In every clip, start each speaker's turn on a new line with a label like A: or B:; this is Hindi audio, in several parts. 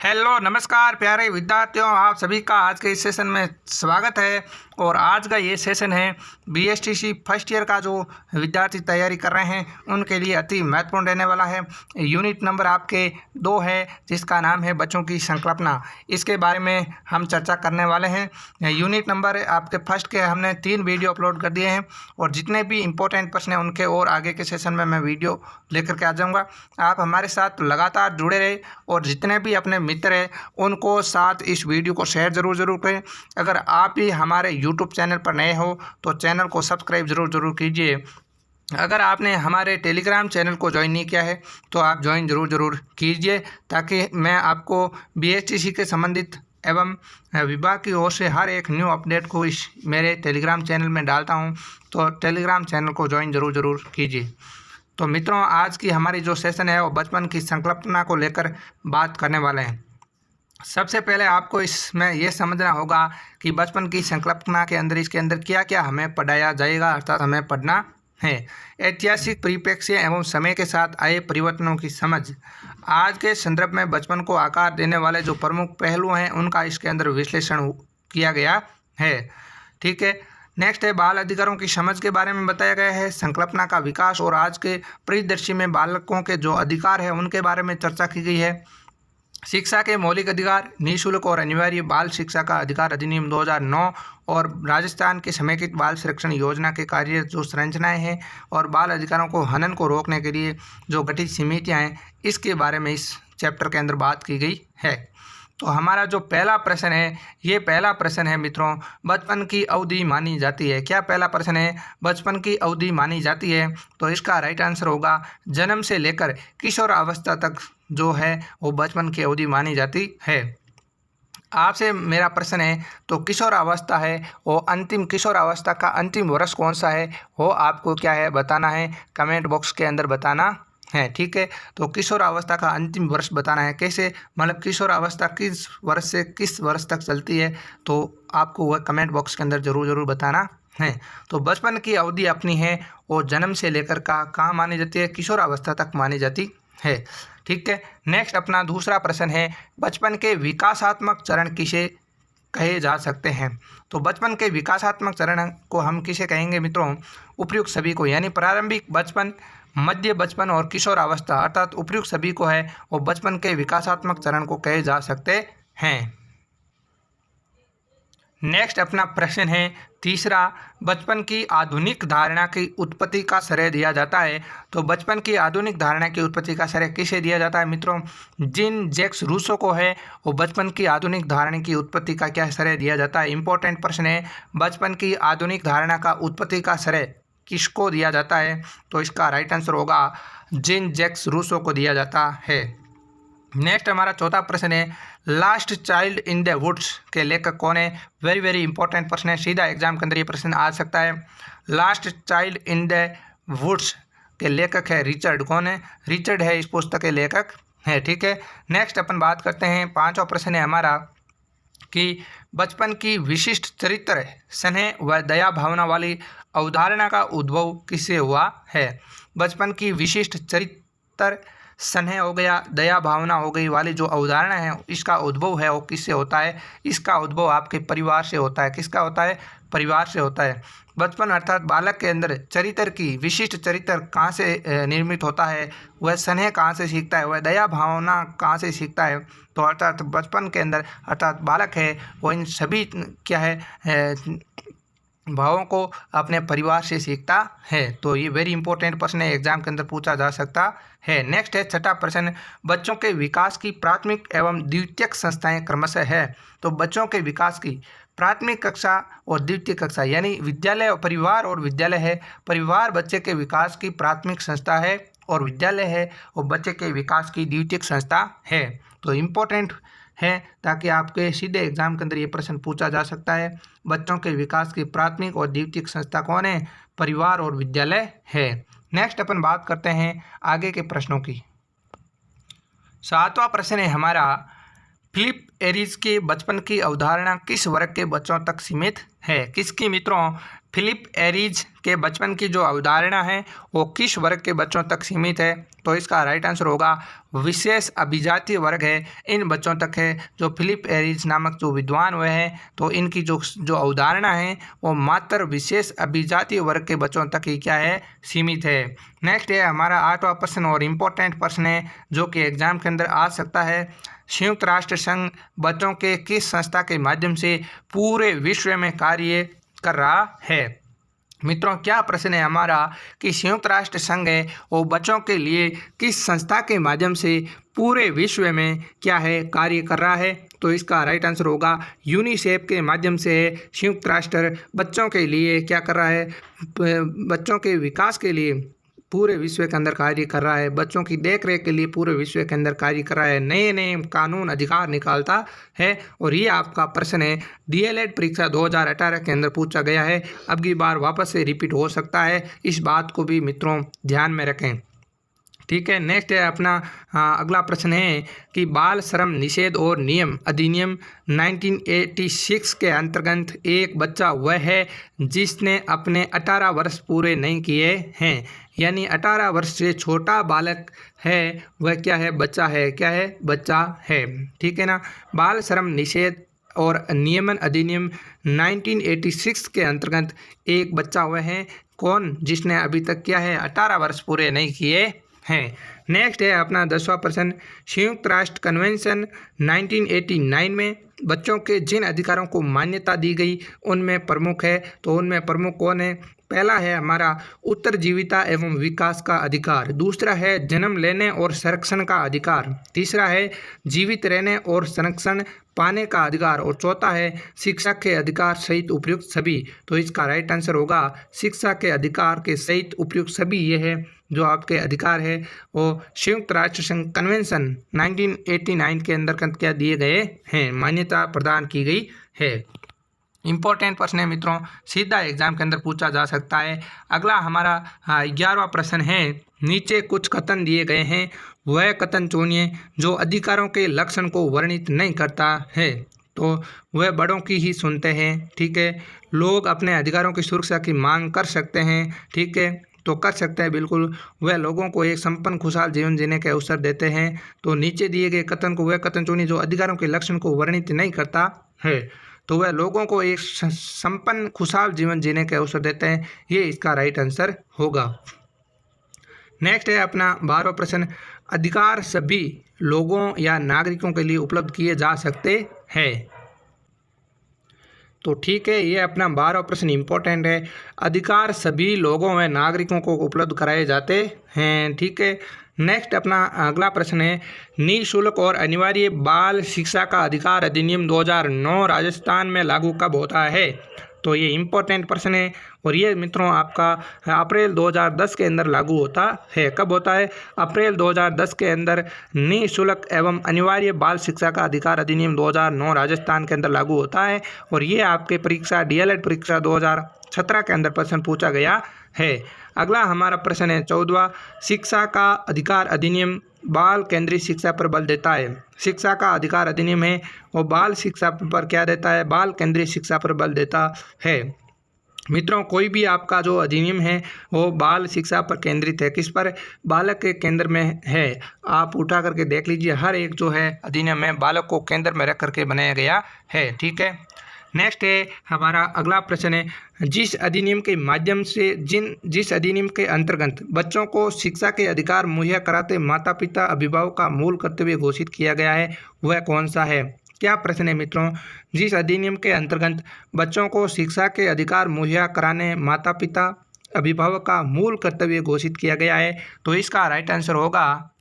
A: हेलो नमस्कार प्यारे विद्यार्थियों, आप सभी का आज के इस सेशन में स्वागत है। और आज का ये सेशन है बीएसटीसी फर्स्ट ईयर का जो विद्यार्थी तैयारी कर रहे हैं उनके लिए अति महत्वपूर्ण रहने वाला है। यूनिट नंबर आपके 2 है जिसका नाम है बच्चों की संकल्पना। इसके बारे में हम चर्चा करने वाले हैं। यूनिट नंबर आपके फर्स्ट के हमने 3 वीडियो अपलोड कर दिए हैं और जितने भी इंपॉर्टेंट प्रश्न हैं उनके और आगे के सेशन में मैं वीडियो लेकर के आ जाऊँगा। आप हमारे साथ लगातार जुड़े रहे और जितने भी अपने मित्र हैं उनको साथ इस वीडियो को शेयर ज़रूर करें। अगर आप भी हमारे यूट्यूब चैनल पर नए हो तो चैनल को सब्सक्राइब ज़रूर कीजिए। अगर आपने हमारे टेलीग्राम चैनल को ज्वाइन नहीं किया है तो आप ज्वाइन ज़रूर कीजिए, ताकि मैं आपको बीएसटीसी के संबंधित एवं विभाग की ओर से हर एक न्यू अपडेट को इस मेरे टेलीग्राम चैनल में डालता हूं। तो टेलीग्राम चैनल को ज्वाइन ज़रूर कीजिए। तो मित्रों, आज की हमारी जो सेशन है वो बचपन की संकल्पना को लेकर बात करने वाले हैं। सबसे पहले आपको इसमें यह समझना होगा कि बचपन की संकल्पना के अंदर इसके अंदर क्या क्या हमें पढ़ाया जाएगा, अर्थात हमें पढ़ना है। ऐतिहासिक परिप्रेक्ष्य एवं समय के साथ आए परिवर्तनों की समझ, आज के संदर्भ में बचपन को आकार देने वाले जो प्रमुख पहलू हैं उनका इसके अंदर विश्लेषण किया गया है। ठीक है। नेक्स्ट है बाल अधिकारों की समझ के बारे में बताया गया है। संकल्पना का विकास और आज के परिदृश्य में बालकों के जो अधिकार है उनके बारे में चर्चा की गई है। शिक्षा के मौलिक अधिकार, निःशुल्क और अनिवार्य बाल शिक्षा का अधिकार अधिनियम 2009 और राजस्थान के समेकित बाल संरक्षण योजना के कार्य जो संरचनाएं हैं और बाल अधिकारों को हनन को रोकने के लिए जो गठित समितियां हैं, इसके बारे में इस चैप्टर के अंदर बात की गई है। तो हमारा जो पहला प्रश्न है, ये पहला प्रश्न है मित्रों, बचपन की अवधि मानी जाती है। क्या पहला प्रश्न है? बचपन की अवधि मानी जाती है। तो इसका राइट आंसर होगा जन्म से लेकर किशोर अवस्था तक जो है वो बचपन की अवधि मानी जाती है। आपसे मेरा प्रश्न है, तो किशोर अवस्था है वो अंतिम किशोर अवस्था का अंतिम वर्ष कौन सा है वो आपको क्या है बताना है, कमेंट बॉक्स के अंदर बताना है। ठीक है। तो किशोर अवस्था का अंतिम वर्ष बताना है। कैसे, मतलब किशोर अवस्था किस वर्ष से किस वर्ष तक चलती है, तो आपको वह कमेंट बॉक्स के अंदर ज़रूर बताना है। तो बचपन की अवधि अपनी है वो जन्म से लेकर कहाँ मानी जाती है? किशोर अवस्था तक मानी जाती है। ठीक है। नेक्स्ट अपना दूसरा प्रश्न है, बचपन के विकासात्मक चरण किसे कहे जा सकते हैं? तो बचपन के विकासात्मक चरण को हम किसे कहेंगे मित्रों? उपयुक्त सभी को, यानी प्रारंभिक बचपन, मध्य बचपन और किशोर अवस्था, अर्थात उपयुक्त सभी को है वो बचपन के विकासात्मक चरण को कहे जा सकते हैं। नेक्स्ट अपना प्रश्न है तीसरा, बचपन की आधुनिक धारणा की उत्पत्ति का श्रेय दिया जाता है। तो बचपन की आधुनिक धारणा की उत्पत्ति का श्रेय किसे दिया जाता है मित्रों? जीन जैक्स रूसो को है वो बचपन की आधुनिक धारणा की उत्पत्ति का क्या श्रेय दिया जाता है? इंपॉर्टेंट प्रश्न है, बचपन की आधुनिक धारणा का उत्पत्ति का श्रेय किसको दिया जाता है? तो इसका राइट आंसर होगा जीन जैक्स रूसो को दिया जाता है। नेक्स्ट हमारा चौथा प्रश्न है, last child in the woods के लेखक कौन है? वेरी इंपॉर्टेंट प्रश्न है, सीधा एग्जाम के अंदर ये प्रश्न आ सकता है। Last child in the woods के लेखक है रिचर्ड। कौन है? रिचर्ड है इस पुस्तक के लेखक है। ठीक है। नेक्स्ट अपन बात करते हैं, पांचवा प्रश्न है हमारा कि बचपन की विशिष्ट चरित्र, स्नेह व दया भावना वाली अवधारणा का उद्भव किससे हुआ है? बचपन की विशिष्ट चरित्र, स्नेह हो गया, दया भावना हो गई वाली जो अवधारणा है, इसका उद्भव है वो किससे होता है? इसका उद्भव आपके परिवार से होता है। किसका होता है? परिवार से होता है। बचपन अर्थात बालक के अंदर चरित्र की विशिष्ट चरित्र कहाँ से निर्मित होता है? वह स्नेह कहाँ से सीखता है? वह दया भावना कहाँ से सीखता है? तो अर्थात बचपन के अंदर अर्थात बालक है वो इन सभी क्या है भावों को अपने परिवार से सीखता है। तो ये वेरी इंपॉर्टेंट प्रश्न है, एग्जाम के अंदर पूछा जा सकता है। नेक्स्ट है छठा प्रश्न, बच्चों के विकास की प्राथमिक एवं द्वितीयक संस्थाएं क्रमशः है। तो बच्चों के विकास की प्राथमिक कक्षा और द्वितीय कक्षा, यानी विद्यालय और परिवार और विद्यालय है। परिवार बच्चे के विकास की प्राथमिक संस्था है और विद्यालय है वो बच्चे के विकास की द्वितीयक संस्था है। तो इम्पोर्टेंट है ताकि आपके सीधे एग्जाम के अंदर ये प्रश्न पूछा जा सकता है। बच्चों के विकास की प्राथमिक और द्वितीयक संस्था कौन है? परिवार और विद्यालय है। नेक्स्ट अपन बात करते हैं आगे के प्रश्नों की। सातवां प्रश्न है हमारा, फिलिप एरिज के बचपन की अवधारणा किस वर्ग के बच्चों तक सीमित है? किसकी मित्रों? फिलिप एरिज के बचपन की जो अवधारणा है वो किस वर्ग के बच्चों तक सीमित है? तो इसका राइट आंसर होगा विशेष अभिजातीय वर्ग है, इन बच्चों तक है। जो फिलिप एरिज नामक जो विद्वान हुए हैं, तो इनकी जो अवधारणा है वो मात्र विशेष अभिजातीय वर्ग के बच्चों तक ही क्या है, सीमित है। नेक्स्ट है हमारा 8वां प्रश्न और इम्पोर्टेंट प्रश्न है जो कि एग्जाम के अंदर आ सकता है। संयुक्त राष्ट्र संघ बच्चों के किस संस्था के माध्यम से पूरे विश्व में कार्य कर रहा है? मित्रों, क्या प्रश्न है हमारा कि संयुक्त राष्ट्र संघ है वो बच्चों के लिए किस संस्था के माध्यम से पूरे विश्व में क्या है, कार्य कर रहा है? तो इसका राइट आंसर होगा यूनिसेफ के माध्यम से संयुक्त राष्ट्र बच्चों के लिए क्या कर रहा है, बच्चों के विकास के लिए पूरे विश्व के अंदर कार्य कर रहा है, बच्चों की देख रेख के लिए पूरे विश्व के अंदर कार्य कर रहा है, नए नए कानून अधिकार निकालता है। और ये आपका प्रश्न है डीएलएड परीक्षा 2018 के अंदर पूछा गया है, अब की बार वापस से रिपीट हो सकता है, इस बात को भी मित्रों ध्यान में रखें। ठीक है, नेक्स्ट है अपना अगला प्रश्न है कि बाल श्रम निषेध और नियम अधिनियम 1986 के अंतर्गत एक बच्चा वह है जिसने अपने 18 वर्ष पूरे नहीं किए हैं, यानी 18 वर्ष से छोटा बालक है वह क्या है, बच्चा है, क्या है, बच्चा है। ठीक है ना। बाल श्रम निषेध और नियमन अधिनियम 1986 के अंतर्गत एक बच्चा वह है कौन, जिसने अभी तक क्या है, 18 वर्ष पूरे नहीं किए हैं। नेक्स्ट है अपना 10वां प्रश्न, संयुक्त राष्ट्र कन्वेंशन 1989 में बच्चों के जिन अधिकारों को मान्यता दी गई उनमें प्रमुख है, तो उनमें प्रमुख कौन है? पहला है हमारा उत्तरजीविता एवं विकास का अधिकार, दूसरा है जन्म लेने और संरक्षण का अधिकार, तीसरा है जीवित रहने और संरक्षण पाने का अधिकार, और चौथा है शिक्षा के अधिकार सहित उपयुक्त सभी। तो इसका राइट आंसर होगा शिक्षा के अधिकार के सहित उपयुक्त सभी। ये है जो आपके अधिकार है वो संयुक्त राष्ट्र संघ कन्वेंशन 1989 के अंतर्गत क्या दिए गए हैं, मान्यता प्रदान की गई है। इम्पोर्टेंट प्रश्न है मित्रों, सीधा एग्जाम के अंदर पूछा जा सकता है। अगला हमारा 11वां प्रश्न है, नीचे कुछ कथन दिए गए हैं, वह कथन चुनिए जो अधिकारों के लक्षण को वर्णित नहीं करता है। तो वह बड़ों की ही सुनते हैं, ठीक है। लोग अपने अधिकारों की सुरक्षा की मांग कर सकते हैं, ठीक है, तो कर सकते हैं बिल्कुल। वह लोगों को एक संपन्न खुशहाल जीवन जीने के अवसर देते हैं। तो नीचे दिए गए कथन को वह कथन चुनिए जो अधिकारों के लक्षण को वर्णित नहीं करता है, तो वह लोगों को एक संपन्न खुशहाल जीवन जीने के अवसर देते हैं। ये इसका राइट आंसर होगा। नेक्स्ट है अपना 12वां प्रश्न, अधिकार सभी लोगों या नागरिकों के लिए उपलब्ध किए जा सकते हैं। तो ठीक है, ये अपना 12वां प्रश्न इम्पोर्टेंट है। अधिकार सभी लोगों व नागरिकों को उपलब्ध कराए जाते हैं, ठीक है। नेक्स्ट अपना अगला प्रश्न है, निःशुल्क और अनिवार्य बाल शिक्षा का अधिकार अधिनियम 2009 राजस्थान में लागू कब होता है? तो ये इम्पोर्टेंट प्रश्न है और ये मित्रों आपका अप्रैल 2010 के अंदर लागू होता है। कब होता है? अप्रैल 2010 के अंदर निःशुल्क एवं अनिवार्य बाल शिक्षा का अधिकार अधिनियम 2009 राजस्थान के अंदर लागू होता है। और ये आपके परीक्षा डीएलएड परीक्षा 2017 के अंदर प्रश्न पूछा गया है। अगला हमारा प्रश्न है 14वां, शिक्षा का अधिकार अधिनियम बाल केंद्रीय शिक्षा पर बल देता है। शिक्षा का अधिकार अधिनियम है वो बाल शिक्षा पर क्या देता है? बाल केंद्रीय शिक्षा पर बल देता है। मित्रों, कोई भी आपका जो अधिनियम है वो बाल शिक्षा पर केंद्रित है, किस पर? बालक के केंद्र में है। आप उठा करके देख लीजिए, हर एक जो है अधिनियम है बालक को केंद्र में रख करके बनाया गया है, ठीक है। नेक्स्ट है हमारा अगला प्रश्न है, जिस अधिनियम के माध्यम से जिस अधिनियम के अंतर्गत बच्चों को शिक्षा के अधिकार मुहैया कराते माता पिता अभिभावक का मूल कर्तव्य घोषित किया गया है वह कौन सा है? क्या प्रश्न है मित्रों? जिस अधिनियम के अंतर्गत बच्चों को शिक्षा के अधिकार मुहैया कराने माता पिता अभिभावक का मूल कर्तव्य घोषित किया गया है, तो इसका राइट आंसर होगा,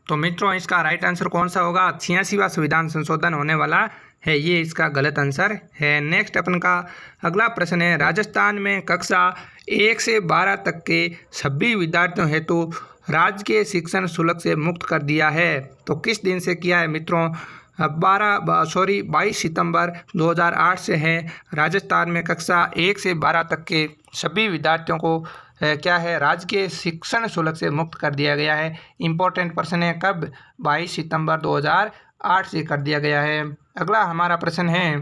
A: तो मित्रों इसका राइट आंसर कौन सा होगा? 86वां संविधान संशोधन होने वाला है, ये इसका गलत आंसर है। नेक्स्ट अपन का अगला प्रश्न है, राजस्थान में कक्षा 1 से 12 तक के सभी विद्यार्थियों हेतु राजकीय शिक्षण शुल्क से मुक्त कर दिया है। तो किस दिन से किया है मित्रों? 22 सितंबर 2008 से है। राजस्थान में कक्षा 1 से 12 तक के सभी विद्यार्थियों को क्या है, राजकीय शिक्षण शुल्क से मुक्त कर दिया गया है। इम्पोर्टेंट प्रश्न है, कब? 22 सितंबर 2008 से कर दिया गया है। अगला हमारा प्रश्न है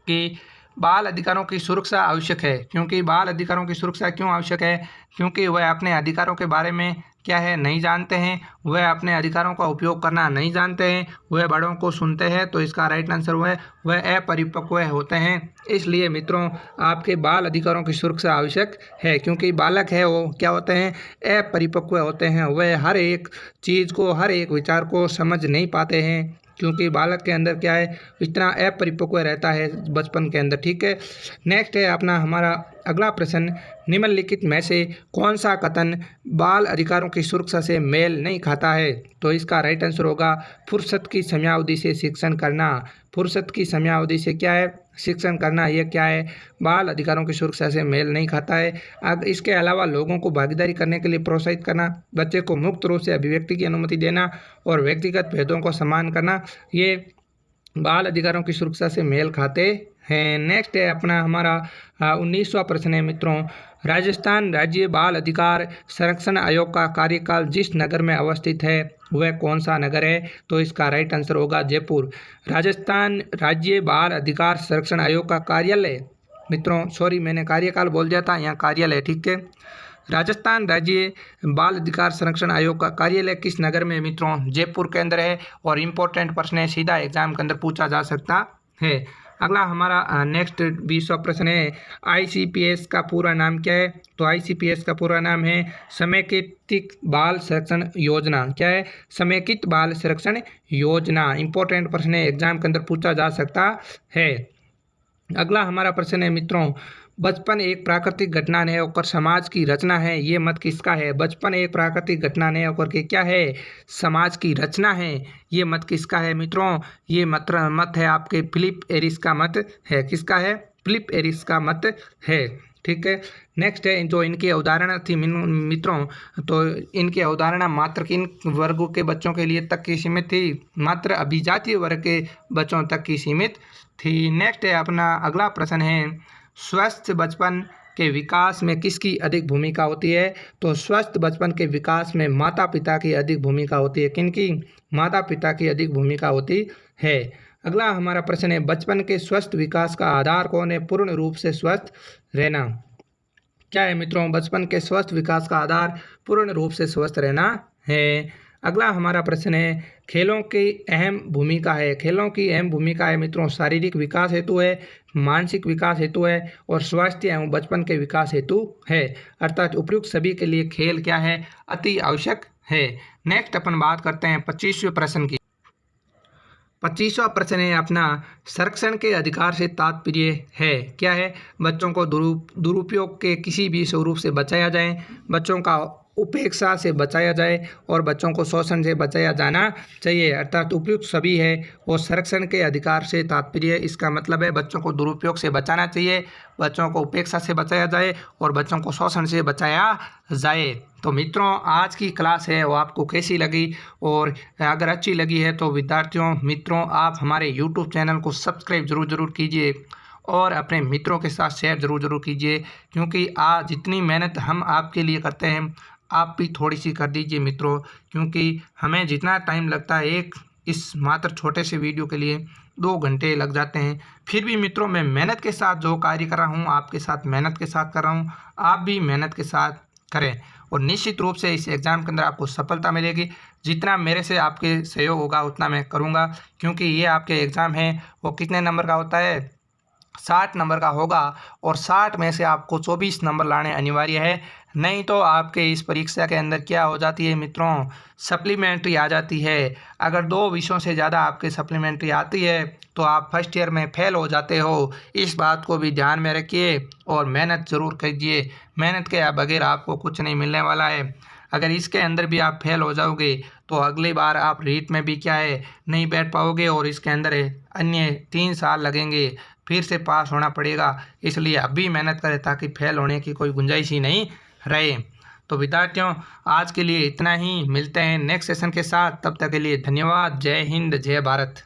A: कि बाल अधिकारों की सुरक्षा आवश्यक है। क्योंकि बाल अधिकारों की सुरक्षा क्यों आवश्यक है? क्योंकि वह अपने अधिकारों के बारे में क्या है नहीं जानते हैं, वह अपने अधिकारों का उपयोग करना नहीं जानते हैं, वह बड़ों को सुनते हैं। तो इसका राइट आंसर वह अपरिपक्व होते हैं। इसलिए मित्रों आपके बाल अधिकारों की सुरक्षा आवश्यक है। क्योंकि बालक है वो क्या होते हैं, अपरिपक्व होते हैं, वह हर एक चीज़ को, हर एक विचार को समझ नहीं पाते हैं। क्योंकि बालक के अंदर क्या है, इतना अपरिपक्व रहता है बचपन के अंदर। ठीक है, नेक्स्ट है अपना हमारा अगला प्रश्न, निम्नलिखित में से कौन सा कथन बाल अधिकारों की सुरक्षा से मेल नहीं खाता है? तो इसका राइट आंसर होगा फुर्सत की समयावधि से शिक्षण करना। फुर्सत की समयावधि से क्या है, शिक्षण करना। यह क्या है, बाल अधिकारों की सुरक्षा से मेल नहीं खाता है। अब इसके अलावा लोगों को भागीदारी करने के लिए प्रोत्साहित करना, बच्चे को मुक्त रूप से अभिव्यक्ति की अनुमति देना और व्यक्तिगत भेदों को सम्मान करना, ये बाल अधिकारों की सुरक्षा से मेल खाते हैं। नेक्स्ट है अपना हमारा 19वां प्रश्न है मित्रों, राजस्थान राज्य बाल अधिकार संरक्षण आयोग का कार्यकाल जिस नगर में अवस्थित है वह कौन सा नगर है? तो इसका राइट आंसर होगा जयपुर। राजस्थान राज्य बाल अधिकार संरक्षण आयोग का कार्यालय, मित्रों सॉरी मैंने कार्यकाल बोल दिया था, यहाँ कार्यालय। ठीक है, राजस्थान राज्य बाल अधिकार संरक्षण आयोग का कार्यालय किस नगर में? मित्रों जयपुर के अंदर है। और इम्पोर्टेंट प्रश्न है, सीधा एग्जाम के अंदर पूछा जा सकता है। अगला हमारा नेक्स्ट 20वां प्रश्न है, ICPS का पूरा नाम क्या है? तो ICPS का पूरा नाम है समेकित बाल संरक्षण योजना। क्या है? समेकित बाल संरक्षण योजना। इंपॉर्टेंट प्रश्न है, एग्जाम के अंदर पूछा जा सकता है। अगला हमारा प्रश्न है मित्रों, बचपन एक प्राकृतिक घटना नहीं होकर समाज की रचना है, ये मत किसका है? बचपन एक प्राकृतिक घटना नहीं होकर के क्या है, समाज की रचना है, ये मत किसका है मित्रों? ये मत है आपके फिलिप एरिस का मत है। किसका है? फिलिप एरिस का मत है। ठीक है, नेक्स्ट है जो इनकी अवधारणा थी मित्रों, तो इनकी अवधारणा मात्र किन वर्गों के बच्चों के लिए तक की सीमित थी? मात्र अभिजातीय वर्ग के बच्चों तक की सीमित थी। नेक्स्ट है अपना अगला प्रश्न है, स्वस्थ बचपन के विकास में किसकी अधिक भूमिका होती है? तो स्वस्थ बचपन के विकास में माता पिता की अधिक भूमिका होती है। किनकी? माता पिता की अधिक भूमिका होती है। अगला हमारा प्रश्न है, बचपन के स्वस्थ विकास का आधार कौन है? पूर्ण रूप से स्वस्थ रहना। क्या है मित्रों? बचपन के स्वस्थ विकास का आधार पूर्ण रूप से स्वस्थ रहना है। अगला हमारा प्रश्न है, खेलों की अहम भूमिका है। खेलों की अहम भूमिका है मित्रों शारीरिक विकास हेतु है, मानसिक विकास हेतु है और स्वास्थ्य एवं बचपन के विकास हेतु है। अर्थात उपयुक्त सभी के लिए खेल क्या है? अति आवश्यक है। नेक्स्ट अपन बात करते हैं 25वें प्रश्न की। 25वां प्रश्न है अपना, संरक्षण के अधिकार से तात्पर्य है। क्या है? बच्चों को दुरुपयोग के किसी भी स्वरूप से बचाया जाए, बच्चों का उपेक्षा से बचाया जाए और बच्चों को शोषण से बचाया जाना चाहिए। अर्थात उपयुक्त सभी है और संरक्षण के अधिकार से तात्पर्य इसका मतलब है बच्चों को दुरुपयोग से बचाना चाहिए, बच्चों को उपेक्षा से बचाया जाए और बच्चों को शोषण से बचाया जाए। तो मित्रों आज की क्लास है वो आपको कैसी लगी? और अगर अच्छी लगी है तो विद्यार्थियों मित्रों आप हमारे YouTube चैनल को सब्सक्राइब जरूर कीजिए और अपने मित्रों के साथ शेयर जरूर कीजिए। क्योंकि आज जितनी मेहनत हम आपके लिए करते हैं आप भी थोड़ी सी कर दीजिए मित्रों। क्योंकि हमें जितना टाइम लगता है एक इस मात्र छोटे से वीडियो के लिए 2 घंटे लग जाते हैं। फिर भी मित्रों मैं मेहनत के साथ जो कार्य कर रहा हूँ आपके साथ मेहनत के साथ कर रहा हूँ, आप भी मेहनत के साथ करें और निश्चित रूप से इस एग्ज़ाम के अंदर आपको सफलता मिलेगी। जितना मेरे से आपके सहयोग होगा उतना मैं करूँगा। क्योंकि ये आपके एग्ज़ाम है वो कितने नंबर का होता है? 60 नंबर का होगा और 60 में से आपको 24 नंबर लाने अनिवार्य है। नहीं तो आपके इस परीक्षा के अंदर क्या हो जाती है मित्रों? सप्लीमेंट्री आ जाती है। अगर 2 विषयों से ज़्यादा आपके सप्लीमेंट्री आती है तो आप फर्स्ट ईयर में फेल हो जाते हो। इस बात को भी ध्यान में रखिए और मेहनत ज़रूर कीजिए। मेहनत के बगैर आपको कुछ नहीं मिलने वाला है। अगर इसके अंदर भी आप फेल हो जाओगे तो अगली बार आप रीट में भी क्या है नहीं बैठ पाओगे और इसके अंदर अन्य 3 साल लगेंगे, फिर से पास होना पड़ेगा। इसलिए अभी मेहनत करें ताकि फेल होने की कोई गुंजाइश ही नहीं रहे। तो विद्यार्थियों आज के लिए इतना ही, मिलते हैं नेक्स्ट सेशन के साथ। तब तक के लिए धन्यवाद। जय हिंद, जय भारत।